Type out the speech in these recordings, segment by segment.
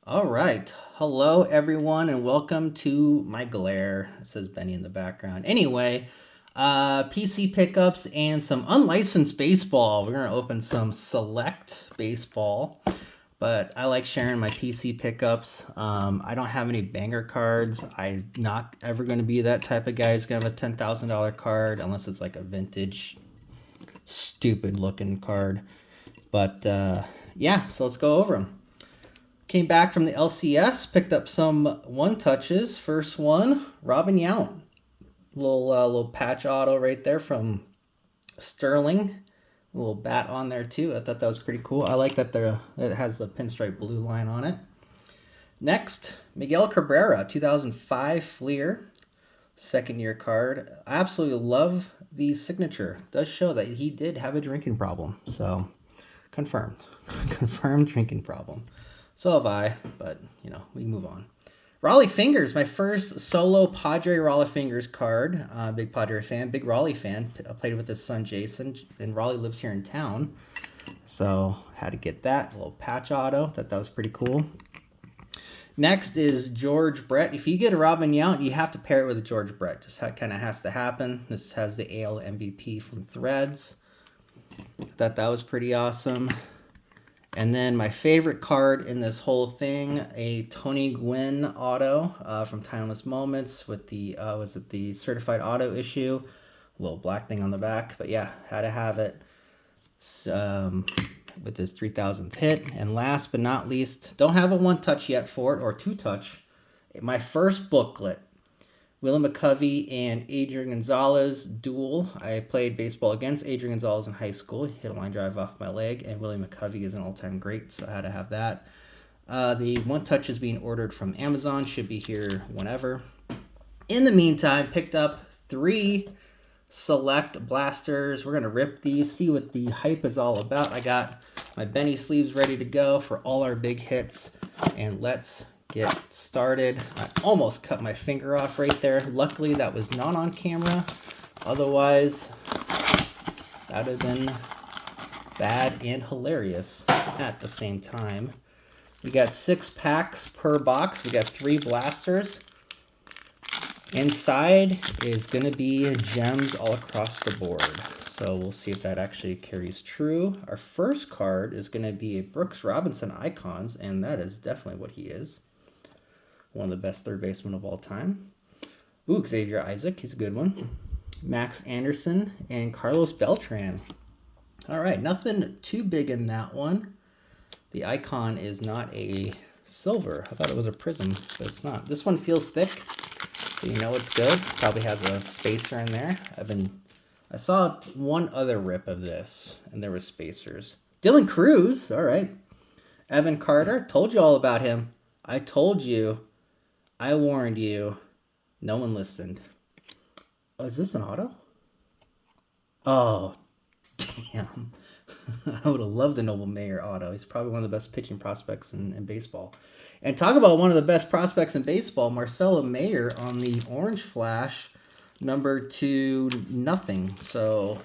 All right. Hello, everyone, and welcome to my glare. It says Benny in the background. Anyway, PC pickups and some unlicensed baseball. We're going to open some select baseball, but I like sharing my PC pickups. I don't have any banger cards. I'm not ever going to be that type of guy who's going to have a $10,000 card unless it's like a vintage, stupid looking card. But yeah, so let's go over them. Came back from the LCS, picked up some one touches. First one, Robin Yount, little patch auto right there from Sterling. A little bat on there too. I thought that was pretty cool. I like that it has the pinstripe blue line on it. Next, Miguel Cabrera, 2005 Fleer, second year card. I absolutely love the signature. It does show that he did have a drinking problem. So confirmed. Confirmed drinking problem. So have I, but we move on. Raleigh Fingers, my first solo Padre Raleigh Fingers card. Big Padre fan, big Raleigh fan. I played with his son Jason, and Raleigh lives here in town. So had to get that. A little patch auto. Thought that was pretty cool. Next is George Brett. If you get a Robin Yount, you have to pair it with a George Brett. Just kind of has to happen. This has the AL MVP from Threads. Thought that was pretty awesome. And then my favorite card in this whole thing, a Tony Gwynn auto from Timeless Moments with the, was it the certified auto issue? A little black thing on the back, but yeah, had to have it with this 3000th hit. And last but not least, don't have a one touch yet for it, or two touch. My first booklet, Willie McCovey and Adrian Gonzalez duel. I played baseball against Adrian Gonzalez in high school. He hit a line drive off my leg, and Willie McCovey is an all-time great, so I had to have that. The one touch is being ordered from Amazon. Should be here whenever. In the meantime, picked up 3 select blasters. We're going to rip these, see what the hype is all about. I got my Benny sleeves ready to go for all our big hits, and let's get started. I almost cut my finger off right there. Luckily, that was not on camera. Otherwise, that would have been bad and hilarious at the same time. We got 6 packs per box. We got 3 blasters. Inside is going to be gems all across the board. So we'll see if that actually carries true. Our first card is going to be a Brooks Robinson Icons, and that is definitely what he is. One of the best third basemen of all time. Ooh, Xavier Isaac, he's a good one. Max Anderson and Carlos Beltran. All right, nothing too big in that one. The icon is not a silver. I thought it was a prism, but it's not. This one feels thick, so you know it's good. Probably has a spacer in there. I saw one other rip of this, and there were spacers. Dylan Cruz, all right. Evan Carter, told you all about him. I told you. I warned you. No one listened. Oh, is this an auto? Oh, damn. I would have loved the Noble Mayer auto. He's probably one of the best pitching prospects in baseball. And talk about one of the best prospects in baseball, Marcelo Mayer on the Orange Flash, number 2-0. So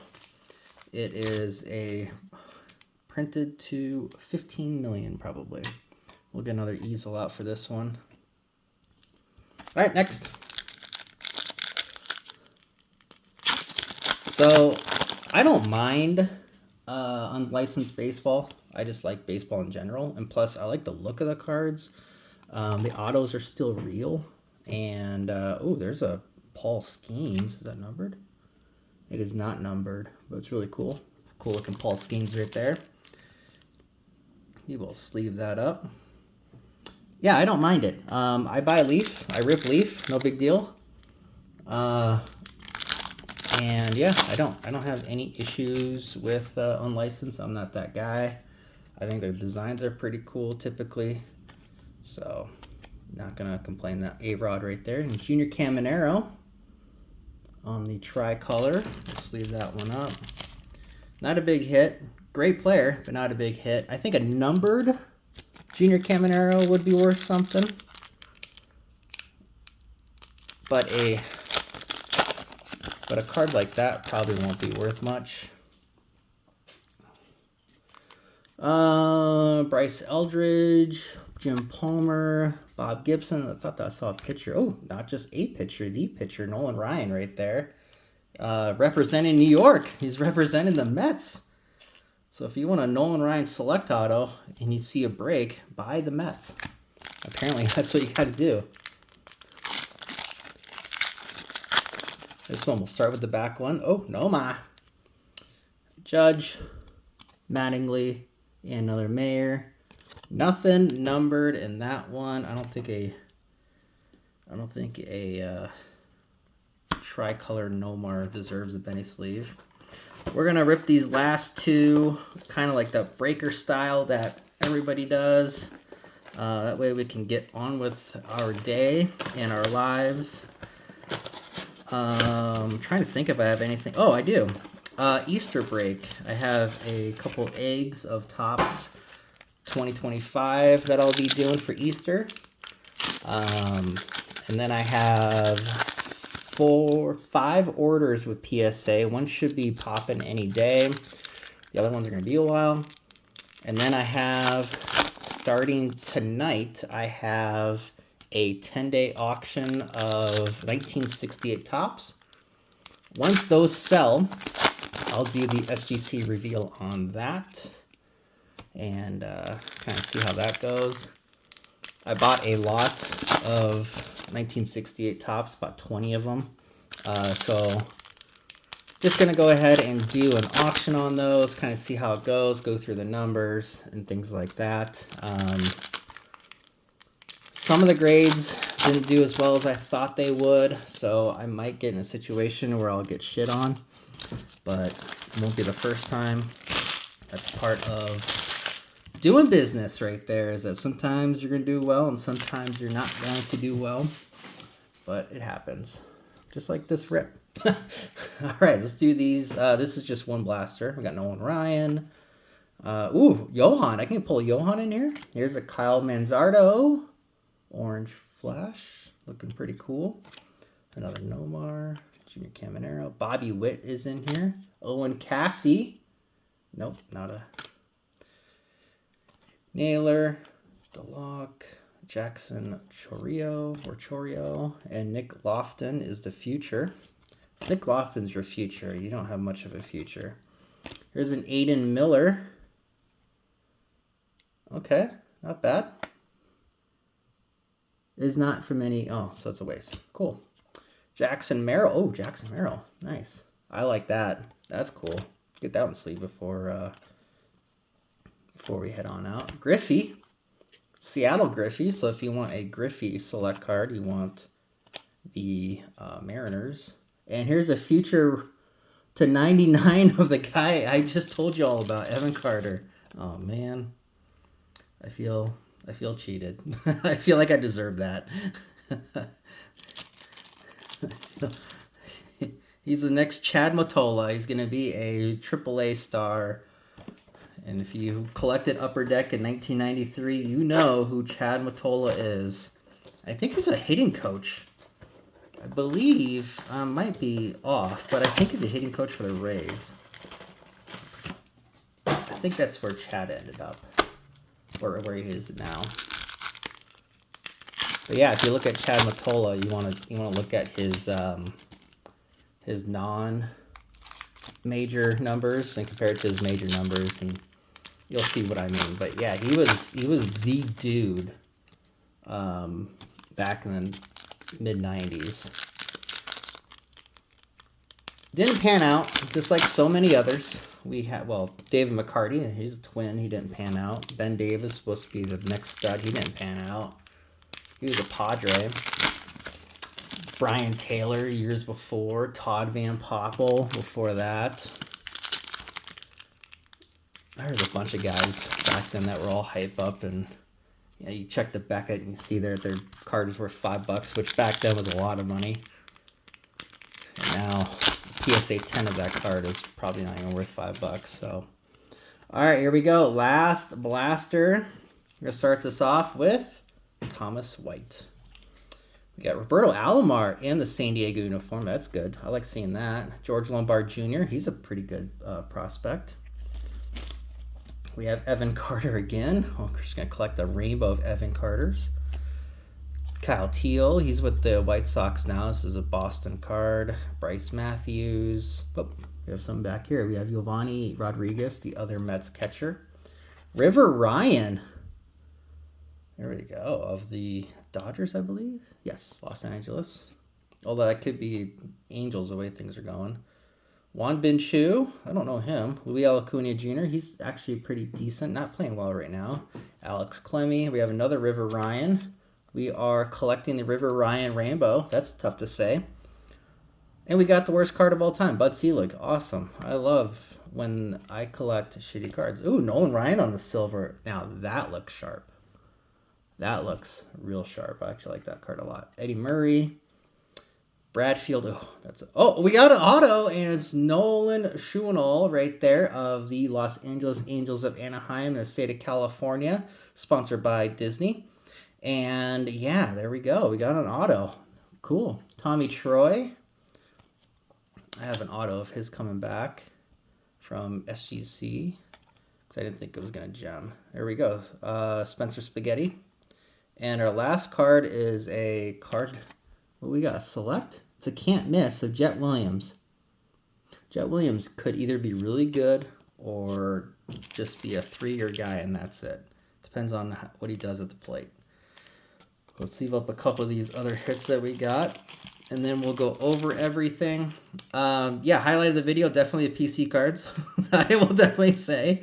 it is a printed to 15 million probably. We'll get another easel out for this one. All right, next. So I don't mind unlicensed baseball. I just like baseball in general. And plus, I like the look of the cards. The autos are still real. And, oh, there's a Paul Skeens. Is that numbered? It is not numbered, but it's really cool. Cool looking Paul Skeens right there. You will sleeve that up. Yeah, I don't mind it. I buy Leaf. I rip Leaf. No big deal. And yeah, I don't have any issues with unlicensed. I'm not that guy. I think the designs are pretty cool typically. So, not gonna complain. That A-Rod right there. And Junior Caminero on the tricolor. Let's leave that one up. Not a big hit. Great player, but not a big hit. I think a numbered Junior Caminero would be worth something. But a card like that probably won't be worth much. Bryce Eldridge, Jim Palmer, Bob Gibson. I thought that I saw a picture. Oh, not just a picture, the picture. Nolan Ryan right there. Representing New York. He's representing the Mets. So if you want a Nolan Ryan select auto and you see a break, buy the Mets. Apparently that's what you got to do. This one, we'll start with the back one. Oh, Noma. Judge, Mattingly, and another Mayer. Nothing numbered in that one. I don't think a tricolor Nomar deserves a Benny sleeve. We're gonna rip these last two, kind of like the breaker style that everybody does. That way we can get on with our day and our lives. I'm trying to think if I have anything. Oh, I do. Easter break. I have a couple eggs of Topps 2025 that I'll be doing for Easter. And then I have 5 orders with PSA. One should be popping any day. The other ones are going to be a while. And then I have, starting tonight, I have a 10-day auction of 1968 Topps. Once those sell, I'll do the SGC reveal on that and kind of see how that goes. I bought a lot of 1968 Topps, about 20 of them. So just going to go ahead and do an auction on those, kind of see how it goes, go through the numbers and things like that. Some of the grades didn't do as well as I thought they would, so I might get in a situation where I'll get shit on, but it won't be the first time. That's part of doing business right there, is that sometimes you're going to do well and sometimes you're not going to do well, but it happens. Just like this rip. All right, let's do these. This is just one blaster. We got Nolan Ryan. Johan. I can pull Johan in here. Here's a Kyle Manzardo. Orange Flash. Looking pretty cool. Another Nomar. Junior Caminero. Bobby Witt is in here. Owen Cassie. Nope, not a. Naylor. DeLocke. Jackson Chorio. And Nick Lofton is the future. Nick Lofton's your future. You don't have much of a future. Here's an Aiden Miller. Okay, not bad. Is not from any. Oh, so it's a waste. Cool. Jackson Merrill. Oh, Jackson Merrill. Nice. I like that. That's cool. Get that one sleeve before we head on out. Griffey. Seattle Griffey. So if you want a Griffey select card, you want the Mariners. And here's a future to 99 of the guy I just told you all about, Evan Carter. Oh man, I feel cheated. I feel like I deserve that. He's the next Chad Mottola. He's going to be a AAA star. And if you collected Upper Deck in 1993, you know who Chad Mottola is. I think he's a hitting coach. I believe, might be off, but I think he's a hitting coach for the Rays. I think that's where Chad ended up, or where he is now. But yeah, if you look at Chad Mottola, you want to look at his non-major numbers and compare it to his major numbers, and you'll see what I mean. But yeah, he was the dude back in the mid-90s. Didn't pan out, just like so many others. We had, well, David McCarty, he's a twin, he didn't pan out. Ben Davis supposed to be the next stud, he didn't pan out. He was a Padre. Brian Taylor years before. Todd Van Poppel before that. There's a bunch of guys back then that were all hype up, and yeah, you check the Beckett and you see their card was worth $5, which back then was a lot of money. And now PSA 10 of that card is probably not even worth $5. So, all right, here we go. Last blaster. We're gonna start this off with Thomas White. We got Roberto Alomar in the San Diego uniform. That's good. I like seeing that. George Lombard Jr. He's a pretty good prospect. We have Evan Carter again. Oh, we're just going to collect a rainbow of Evan Carters. Kyle Teal, he's with the White Sox now. This is a Boston card. Bryce Matthews. Oh, we have some back here. We have Giovanni Rodriguez, the other Mets catcher. River Ryan. There we go. Of the Dodgers, I believe. Yes, Los Angeles. Although that could be Angels the way things are going. Juan Bin Chu, I don't know him. Luis Acuna Jr., he's actually pretty decent. Not playing well right now. Alex Clemmy. We have another River Ryan. We are collecting the River Ryan Rainbow. That's tough to say. And we got the worst card of all time, Bud Selig. Awesome. I love when I collect shitty cards. Ooh, Nolan Ryan on the silver. Now that looks sharp. That looks real sharp. I actually like that card a lot. Eddie Murray. Bradfield. We got an auto, and it's Nolan Schuenol right there of the Los Angeles Angels of Anaheim in the state of California, sponsored by Disney. And yeah, there we go. We got an auto. Cool. Tommy Troy. I have an auto of his coming back from SGC because I didn't think it was going to gem. There we go. Spencer Spaghetti. And our last card is a card. What we got? Select. It's a can't miss of Jet Williams. Jet Williams could either be really good or just be a 3-year guy, and that's it. Depends on what he does at the plate. Let's leave up a couple of these other hits that we got, and then we'll go over everything. Highlight of the video, definitely the PC cards. I will definitely say.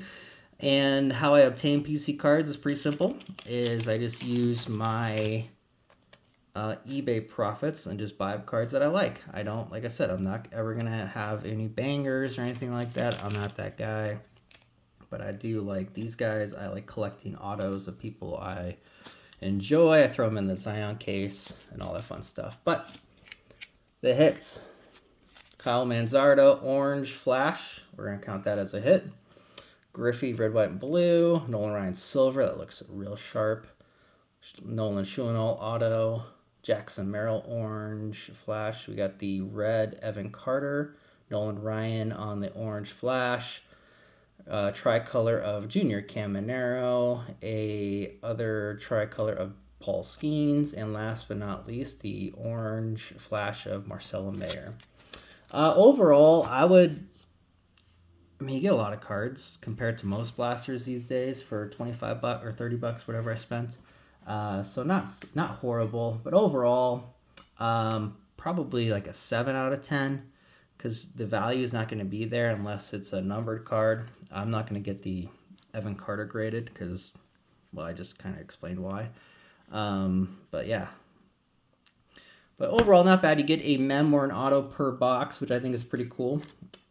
And how I obtain PC cards is pretty simple. I just use my eBay profits and just buy cards that I like. I don't, like I said, I'm not ever going to have any bangers or anything like that. I'm not that guy. But I do like these guys. I like collecting autos of people I enjoy. I throw them in the Zion case and all that fun stuff. But the hits. Kyle Manzardo, Orange Flash. We're going to count that as a hit. Griffey, Red, White, and Blue. Nolan Ryan, Silver. That looks real sharp. Nolan Schuenol, Auto. Jackson Merrill, Orange Flash. We got the red Evan Carter. Nolan Ryan on the Orange Flash. Tricolor of Junior Caminero. A other tricolor of Paul Skeens. And last but not least, the Orange Flash of Marcelo Mayer. Overall, you get a lot of cards compared to most blasters these days for $25 or $30, whatever I spent. So not horrible, but overall, probably like a 7 out of 10, because the value is not going to be there unless it's a numbered card. I'm not going to get the Evan Carter graded because, well, I just kind of explained why. But yeah. But overall, not bad. You get a mem or an auto per box, which I think is pretty cool.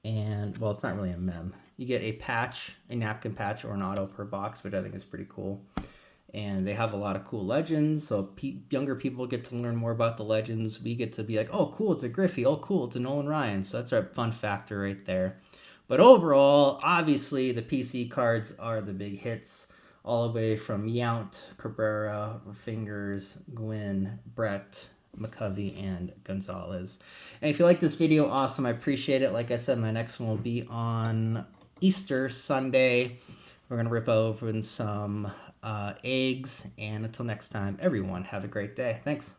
And, well, it's not really a mem. You get a patch, a napkin patch, or an auto per box, which I think is pretty cool. And they have a lot of cool legends, so younger people get to learn more about the legends. We get to be like, oh, cool, it's a Griffey. Oh, cool, it's a Nolan Ryan. So that's our fun factor right there. But overall, obviously, the PC cards are the big hits, all the way from Yount, Cabrera, Fingers, Gwynn, Brett, McCovey, and Gonzalez. And if you like this video, awesome. I appreciate it. Like I said, my next one will be on Easter Sunday. We're going to rip open some eggs. And until next time, everyone, have a great day. Thanks.